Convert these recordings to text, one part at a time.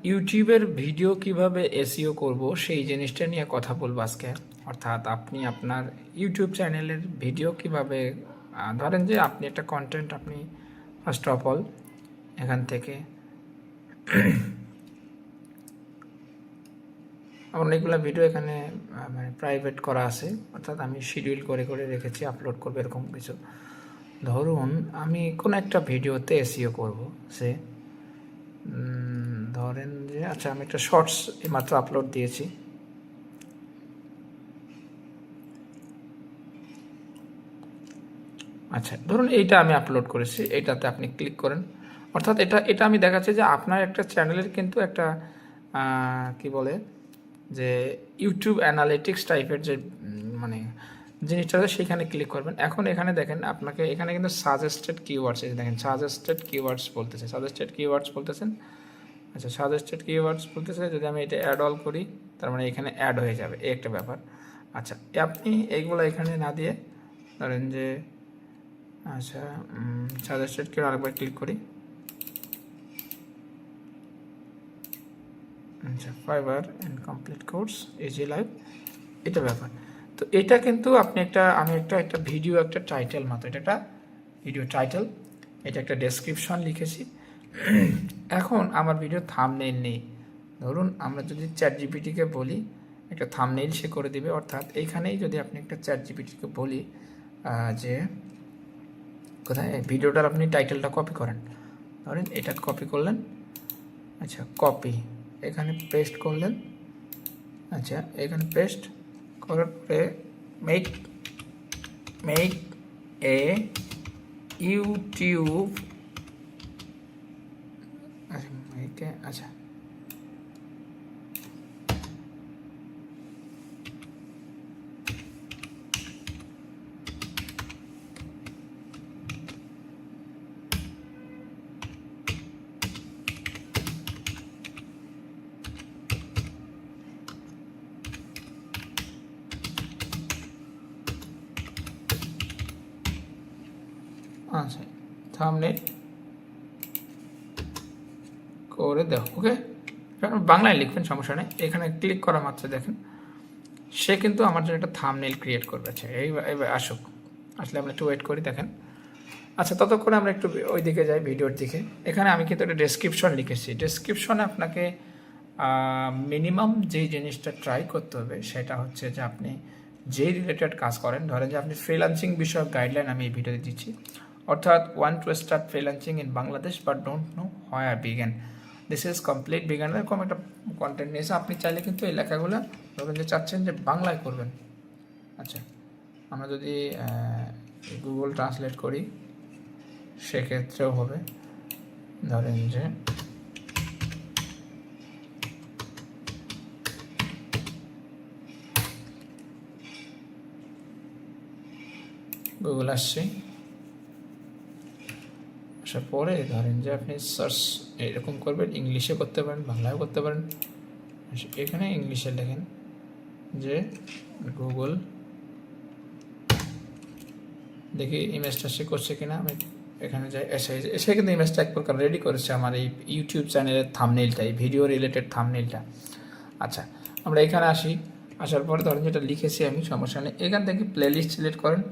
ইউটিউবের ভিডিও কিভাবে এসইও করব সেই জিনিসটা নিয়ে কথা বলবো আজকে। অর্থাৎ আপনি আপনার ইউটিউব চ্যানেলের ভিডিও কিভাবে ধরেন যে আপনি একটা কন্টেন্ট আপনি ফার্স্ট অফ অল এখান থেকে অনেকগুলো ভিডিও এখানে মানে প্রাইভেট করা আছে, অর্থাৎ আমি শিডিউল করে করে রেখেছি আপলোড করবো এরকম কিছু। ধরুন আমি কোনো একটা ভিডিওতে এসইও করব, সে ধরেন যে আচ্ছা আমি একটা শর্টস মাত্র আপলোড দিয়েছি। আচ্ছা ধরুন এইটা আমি আপলোড করেছি, এইটাতে আপনি ক্লিক করেন। অর্থাৎ এটা এটা আমি দেখাচ্ছি যে আপনার একটা চ্যানেলের কিন্তু একটা কি বলে যে ইউটিউব অ্যানালিটিক্স টাইপের যে মানে জিনিসটা আছে সেখানে ক্লিক করবেন। এখন এখানে দেখেন আপনাকে এখানে কিন্তু সাজেস্টেড কিওয়ার্ডস, এই দেখেন সাজেস্টেড কিওয়ার্ডস বলতেছে, সাজেস্টেড কিওয়ার্ডস বলতেছেন। আচ্ছা সাজেস্টেড কিওয়ার্ডস বলতেছে, যদি আমি এটা অ্যাড অল করি তার মানে এখানে অ্যাড হয়ে যাবে, এই একটা ব্যাপার। আচ্ছা আপনি এইগুলো এখানে না দিয়ে ধরেন যে আচ্ছা সাজেস্টেড কিওয়ার্ড আরেকবার ক্লিক করি। আচ্ছা fibre and complete course easy live, এটা ব্যাপার। তো এটা কিন্তু আপনি আমি একটা ভিডিও একটা টাইটেল মাত্র, এটা একটা ভিডিও টাইটেল, এটা একটা ডেসক্রিপশন লিখেছি। এখন আমার ভিডিও থাম্বনেইল নেই। ধরুন আমরা যদি চ্যাট জিপিটিকে বলি একটা থাম্বনেইল সে করে দিবে। অর্থাৎ এইখানেই যদি আপনি একটা চ্যাট জিপিটিকে বলি যে কোথায় ভিডিওটার আপনি টাইটেলটা কপি করেন, ধরেন এটা কপি করলেন। আচ্ছা কপি এখানে পেস্ট করলেন। আচ্ছা এখানে পেস্ট করার পরে মেক এ ইউটিউব, আচ্ছা আচ্ছা থাম্বনেইল করে দাও, ওকে। বাংলায় লিখবেন, সমস্যা নেই। এখানে ক্লিক করা মাত্র দেখেন সে কিন্তু আমার জন্য একটা থাম্বনেইল ক্রিয়েট করবে। আচ্ছা এইবার আসুক, আসলে আমরা একটু ওয়েট করি, দেখেন। আচ্ছা ততক্ষণে আমরা একটু ওই দিকে যাই, ভিডিওর দিকে। এখানে আমি কিন্তু একটা ডেসক্রিপশন লিখেছি। ডেসক্রিপশনে আপনাকে মিনিমাম যেই জিনিসটা ট্রাই করতে হবে সেটা হচ্ছে যে আপনি যেই রিলেটেড কাজ করেন, ধরেন যে আপনি ফ্রিল্যান্সিং বিষয়ক গাইডলাইন আমি এই ভিডিওতে দিচ্ছি। অর্থাৎ want to start freelancing in Bangladesh but don't know where begin, this is complete begin, এরকম একটা কন্টেন্ট নিয়েছে। আপনি চাইলে কিন্তু এই লেখাগুলো ধরেন যে চাচ্ছেন যে বাংলায় করবেন। আচ্ছা আমরা যদি গুগল ট্রান্সলেট করি সেক্ষেত্রেও হবে। ধরেন যে গুগল আসছে, আসার পরে ধরেন যে আপনি সার্চ এরকম করবেন, ইংলিশে করতে পারেন, বাংলায়ও করতে পারেন। এখানে ইংলিশে লেখেন যে গুগল, দেখি ইমেজটা সে করছে কিনা। আমি এখানে যাই, এসে কিন্তু ইমেজটা এক প্রকার রেডি করেছে আমার এই ইউটিউব চ্যানেলের থাম্বনেইলটা, এই ভিডিও রিলেটেড থাম্বনেইলটা। আচ্ছা আমরা এখানে আসি, আসার পরে ধরেন যেটা লিখেছি আমি, সমস্যা নেই। এখান থেকে প্লেলিস্ট সিলেক্ট করেন,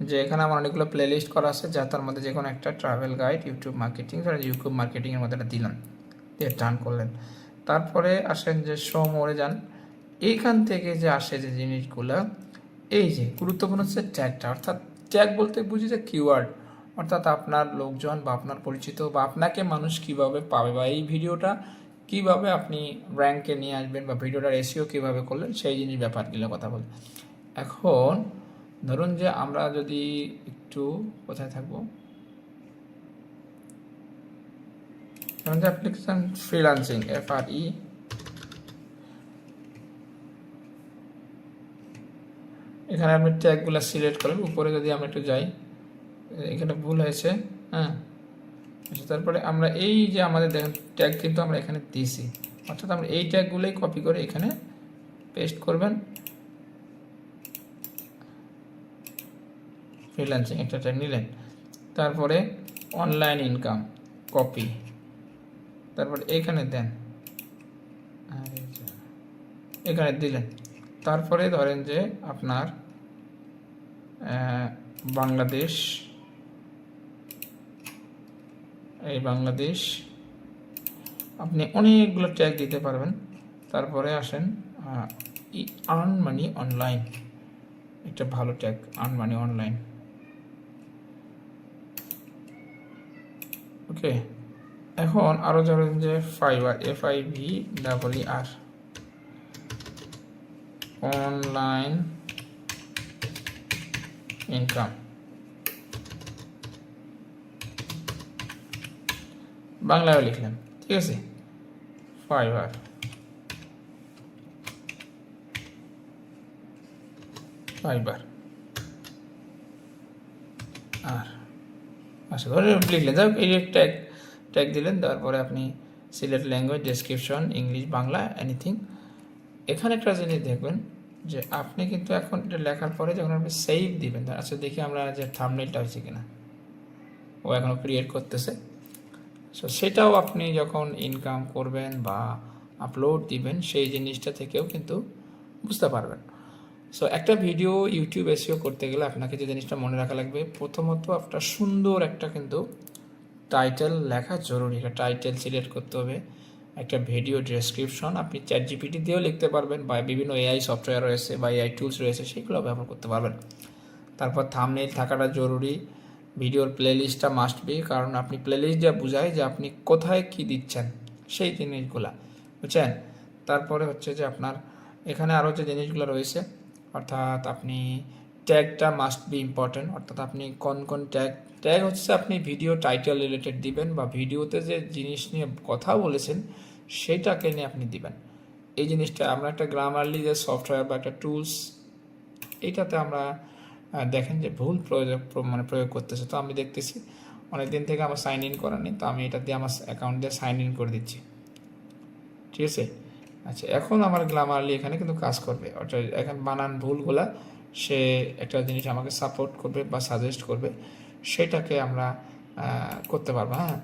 যে এখানে আমার অনেকগুলো প্লেলিস্ট করা আছে, যা তার মধ্যে যে কোনো একটা ট্রাভেল গাইড, ইউটিউব মার্কেটিং, ধরেন ইউটিউব মার্কেটিংয়ের মধ্যে এটা দিলাম, দিয়ে টান করলেন। তারপরে আসেন যে শো মোরে যান, এইখান থেকে যে আসে যে জিনিসগুলো, এই যে গুরুত্বপূর্ণ হচ্ছে ট্যাগটা। অর্থাৎ ট্যাগ বলতে বুঝি যে কিওয়ার্ড, অর্থাৎ আপনার লোকজন বা আপনার পরিচিত বা আপনাকে মানুষ কিভাবে পাবে, বা এই ভিডিওটা কিভাবে আপনি র্যাঙ্কে নিয়ে আসবেন, বা ভিডিওটার এসইও কীভাবে করলেন, সেই জিনিস ব্যাপারগুলো কথা বলে। এখন ধরুন যে আমরা যদি একটু কোথায় থাকবো, ধরুন যে অ্যাপ্লিকেশন ফ্রিল্যান্সিং FRE, এখানে আপনি ট্যাগগুলো সিলেক্ট করেন। উপরে যদি আমরা একটু যাই, এখানে ভুল হয়েছে, হ্যাঁ। আচ্ছা তারপরে আমরা এই যে আমাদের দেখেন ট্যাগ কিন্তু আমরা এখানে দিয়েছি, অর্থাৎ আমরা এই ট্যাগগুলোই কপি করে এখানে পেস্ট করবেন। ফ্রিল্যান্সিং একটা ট্যাগ নিলেন, তারপরে অনলাইন ইনকাম কপি, তারপরে এখানে দেন আর এই যে এখানে দিলেন। তারপরে ধরেন যে আপনার বাংলাদেশ, এই বাংলাদেশ আপনি অনেকগুলো ট্যাগ দিতে পারবেন। তারপরে আসেন আর্ন মানি অনলাইন, একটা ভালো ট্যাগ, আর্ন মানি অনলাইন। ওকে, এখন আরও ধরেন যে ফাইবার, FIVER, অনলাইন ইনকাম, বাংলায় লিখলাম, ঠিক আছে। ফাইবার, আর আচ্ছা ধরে লিখলেন, যাই হোক এই ট্যাগ ট্যাগ দিলেন। তারপরে আপনি select language, description, English, Bangla, anything. এখানে একটা জিনিস দেখবেন যে আপনি কিন্তু এখন এটা লেখার পরে যখন আপনি সেভ দিবেন, আচ্ছা দেখি আমরা যে থাম্বনেইলটা হয়েছে কিনা, ও এখনও ক্রিয়েট করতেছে। সো সেটাও আপনি যখন ইনকাম করবেন বা আপলোড দিবেন, সেই জিনিসটা থেকেও কিন্তু বুঝতে পারবেন। সো একটা ভিডিও ইউটিউব এসইও করতে গেলে আপনাকে যে জিনিসটা মনে রাখা লাগবে, প্রথমত আপনার সুন্দর একটা কিন্তু টাইটেল লেখা জরুরি। একটা টাইটেল সিলেক্ট করতে হবে, একটা ভিডিও ডেসক্রিপশন আপনি ChatGPT দিয়েও লিখতে পারবেন, বা বিভিন্ন AI সফটওয়্যার রয়েছে বা AI টুলস রয়েছে, সেগুলো ব্যবহার করতে পারবেন। তারপর থাম্বনেইল থাকাটা জরুরি, ভিডিওর প্লেলিস্টটা মাস্ট বি, কারণ আপনি প্লেলিস্ট যা বোঝায় যে আপনি কোথায় কি দিচ্ছেন সেই জিনিসগুলা, বুঝছেন। তারপরে হচ্ছে যে আপনার এখানে আরও যে জিনিসগুলো রয়েছে, অর্থাৎ আপনি ট্যাগটা মাস্ট বি ইম্পর্টেন্ট, অর্থাৎ আপনি কোন কোন ট্যাগ হচ্ছে আপনি ভিডিও টাইটেল রিলেটেড দিবেন, বা ভিডিওতে যে জিনিস নিয়ে কথা বলেছেন সেইটাকে নিয়ে আপনি দিবেন। এই জিনিসটা আমরা একটা গ্রামারলি যে সফটওয়্যার বা একটা টুলস, এইটাতে আমরা দেখেন যে ভুল প্রয়োগ করতেছে। তো আমি দেখতেছি অনেক দিন থেকে আমার সাইন ইন করা নেই, তো আমি এটা দিয়ে আমার অ্যাকাউন্ট দিয়ে সাইন ইন করে দিচ্ছি, ঠিক আছে। আচ্ছা, এখন আমার গ্রামারলি এখানে কিন্তু কাজ করবে, অর্থাৎ এখন বানান ভুলগুলা সে একটা জিনিস আমাকে সাপোর্ট করবে বা সাজেস্ট করবে, সেটাকে আমরা করতে পারবো। হ্যাঁ,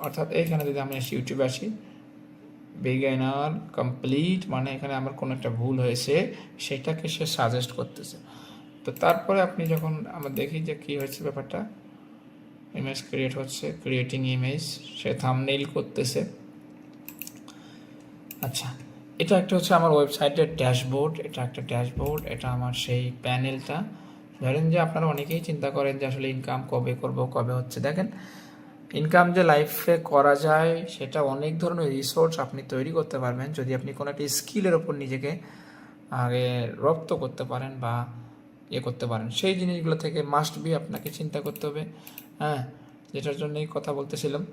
অর্থাৎ এইখানে যদি আমি ইউটিউবে আসি, বিগিনার কমপ্লিট, মানে এখানে আমার কোনো একটা ভুল হয়েছে সেটাকে সে সাজেস্ট করতেছে। তো তারপরে আপনি যখন আমরা দেখি যে কী হয়েছে ব্যাপারটা, ইমেজ ক্রিয়েট হচ্ছে, ক্রিয়েটিং ইমেজ, সে থাম্বনেইল করতেছে। আচ্ছা, এটা একটা হচ্ছে আমার ওয়েবসাইটের ড্যাশবোর্ড, এটা একটা ড্যাশবোর্ড, এটা আমার সেই প্যানেলটা। ধরেন যে আপনারা অনেকেই চিন্তা করেন যে আসলে ইনকাম কবে করব, কবে হচ্ছে। দেখেন, ইনকাম যে লাইফে করা যায় সেটা অনেক ধরনের রিসোর্স আপনি তৈরি করতে পারবেন যদি আপনি কোনো একটা স্কিলের ওপর নিজেকে আগে রপ্ত করতে পারেন বা করতে পারেন। সেই জিনিসগুলো থেকে মাস্ট বি আপনাকে চিন্তা করতে হবে। হ্যাঁ, যেটার জন্যই কথা বলতেছিলাম